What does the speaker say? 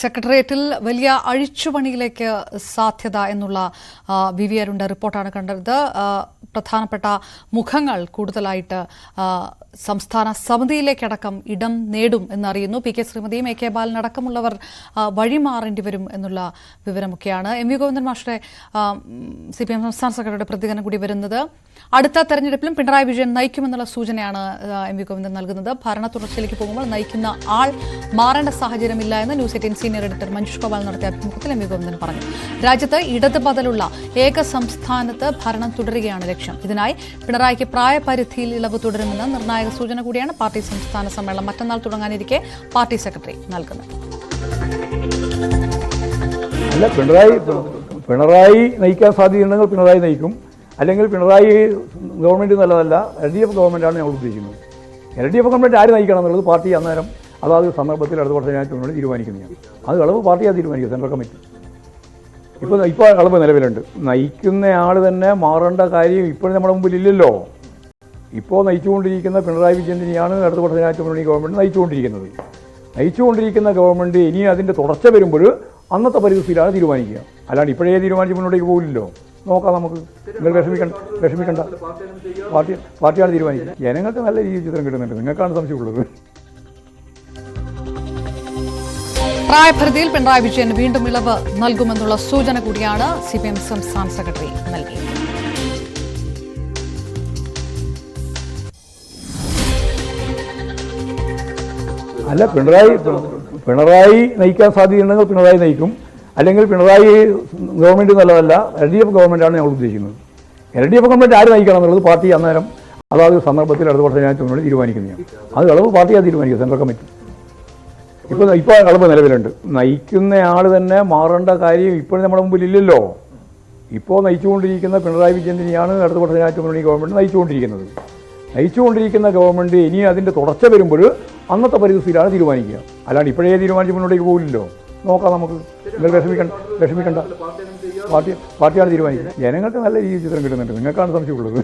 സെക്രട്ടേറിയറ്റിൽ വലിയ അഴിച്ചുപണിയിലേക്ക് സാധ്യത എന്നുള്ള വിവിയറുടെ റിപ്പോർട്ടാണ് കണ്ടത്. പ്രധാനപ്പെട്ട മുഖങ്ങൾ കൂടുതലായിട്ട് സംസ്ഥാന സമിതിയിലേക്കടക്കം ഇടം നേടും എന്നറിയുന്നു. പി കെ ശ്രീമതിയും എ കെ ബാലൻ അടക്കമുള്ളവർ വഴിമാറേണ്ടി വരും എന്നുള്ള വിവരമൊക്കെയാണ്. എം വി ഗോവിന്ദൻ മാഷയുടെ CPM സംസ്ഥാന സെക്രട്ടറിയുടെ പ്രതികരണം കൂടി വരുന്നത്. അടുത്ത തെരഞ്ഞെടുപ്പിലും പിണറായി വിജയൻ നയിക്കുമെന്നുള്ള സൂചനയാണ് എം വി ഗോവിന്ദൻ നൽകുന്നത്. ഭരണ തുടർച്ചയിലേക്ക് പോകുമ്പോൾ നയിക്കുന്ന ആൾ മാറേണ്ട സാഹചര്യമില്ല എന്ന് news 18 senior editor Manjush Gopal നടത്തിയ അഭിമുഖത്തിൽ എം വി ഗോവിന്ദൻ പറഞ്ഞു. രാജ്യത്ത് ഇടത് ബദലുള്ള ഏക സംസ്ഥാനത്ത് ഭരണം തുടരുകയാണ് ലക്ഷ്യം. ഇതിനായി പിണറായിക്ക് പ്രായപരിധിയിൽ ഇളവ് തുടരുമെന്ന് നിർണായക സൂചന കൂടിയാണ് പാർട്ടി സംസ്ഥാന സമ്മേളനം മറ്റന്നാൾ തുടങ്ങാനിരിക്കെ പാർട്ടി സെക്രട്ടറി നൽകുന്നത്. അല്ല, പിണറായി നയിക്കാൻ സാധ്യതയുണ്ടെങ്കിൽ പിണറായി നയിക്കും. അല്ലെങ്കിൽ പിണറായി ഗവൺമെൻറ് നല്ലതല്ല, LDF ഗവൺമെൻറ്റാണ് ഞങ്ങൾ ഉദ്ദേശിക്കുന്നത്. LDF ഗവൺമെൻറ് ആര് നയിക്കണം എന്നുള്ളത് പാർട്ടി അന്നേരം അതാത് സന്ദർഭത്തിൽ അടുത്ത വർഷം തീരുമാനിക്കുന്നതാണ്. അത് കളവ് പാർട്ടിയാണ് തീരുമാനിക്കുക, സെൻട്രൽ കമ്മിറ്റി. ഇപ്പോൾ കളവ് നിലവിലുണ്ട്. നയിക്കുന്നയാൾ തന്നെ മാറേണ്ട കാര്യം ഇപ്പോഴും നമ്മുടെ മുമ്പിലില്ലല്ലോ. ഇപ്പോൾ നയിച്ചുകൊണ്ടിരിക്കുന്ന പിണറായി വിജയൻ തന്നെയാണ് അടുത്ത വർഷം ഗവൺമെൻറ് നയിച്ചുകൊണ്ടിരിക്കുന്ന ഗവൺമെൻറ് ഇനി അതിൻ്റെ തുടർച്ച വരുമ്പോൾ അന്നത്തെ പരിസ്ഥിതിയിലാണ് തീരുമാനിക്കുക. അല്ലാണ്ട് ഇപ്പോഴേ തീരുമാനിച്ച് മുന്നോട്ടേക്ക് പോകില്ലല്ലോ. നോക്കാം, നമുക്ക് നിങ്ങൾ വിഷമിക്കണ്ട. പാർട്ടിയാണ് തീരുമാനിക്കുന്നത്. ജനങ്ങൾക്ക് നല്ല രീതിയിൽ ചിത്രം കിട്ടുന്നുണ്ട്, നിങ്ങൾക്കാണ് സംശയമുള്ളത്. പ്രായപരിധിയിൽ പിണറായി വിജയൻ വീണ്ടും ഇളവ് നൽകുമെന്നുള്ള സൂചന കൂടിയാണ് CPM സംസ്ഥാന സെക്രട്ടറി നൽകിയത്. അല്ല, പിണറായി നയിക്കാൻ സാധ്യതയുണ്ടെങ്കിൽ പിണറായി നയിക്കും. അല്ലെങ്കിൽ പിണറായി ഗവൺമെൻറ് നല്ലതല്ല, LDF ഗവൺമെൻറ്റാണ് ഞങ്ങൾ ഉദ്ദേശിക്കുന്നത്. LDF ഗവൺമെൻറ് ആര് നയിക്കണം എന്നുള്ളത് പാർട്ടി അന്നേരം അതാത് സന്ദർഭത്തിൽ അടുത്ത വർഷം തീരുമാനിക്കുന്നതാണ്. അത് കളവ് പാർട്ടിയാണ് തീരുമാനിക്കുക, സെൻട്രൽ കമ്മിറ്റി. ഇപ്പോൾ കളവ് നിലവിലുണ്ട്. നയിക്കുന്നയാൾ തന്നെ മാറേണ്ട കാര്യം ഇപ്പോഴും നമ്മുടെ മുമ്പിലില്ലല്ലോ. ഇപ്പോൾ നയിച്ചുകൊണ്ടിരിക്കുന്ന പിണറായി വിജയൻ തന്നെയാണ് അടുത്ത വർഷം ഗവൺമെൻറ് നയിച്ചുകൊണ്ടിരിക്കുന്ന ഗവൺമെൻറ് ഇനി അതിൻ്റെ തുടർച്ച വരുമ്പോൾ അന്നത്തെ പരിസ്ഥിതിയിലാണ് തീരുമാനിക്കുക. അല്ലാണ്ട് ഇപ്പോഴേ തീരുമാനിച്ച് മുന്നോട്ടേക്ക് പോകില്ലല്ലോ. നോക്കാം, നമുക്ക് നിങ്ങൾ വിഷമിക്കണ്ട. പാർട്ടിയാണ് തീരുമാനിക്കുന്നത്. ജനങ്ങൾക്ക് നല്ല രീതിയിൽ ചിത്രം കിട്ടുന്നുണ്ട്, നിങ്ങൾക്കാണ് സംശയമുള്ളത്.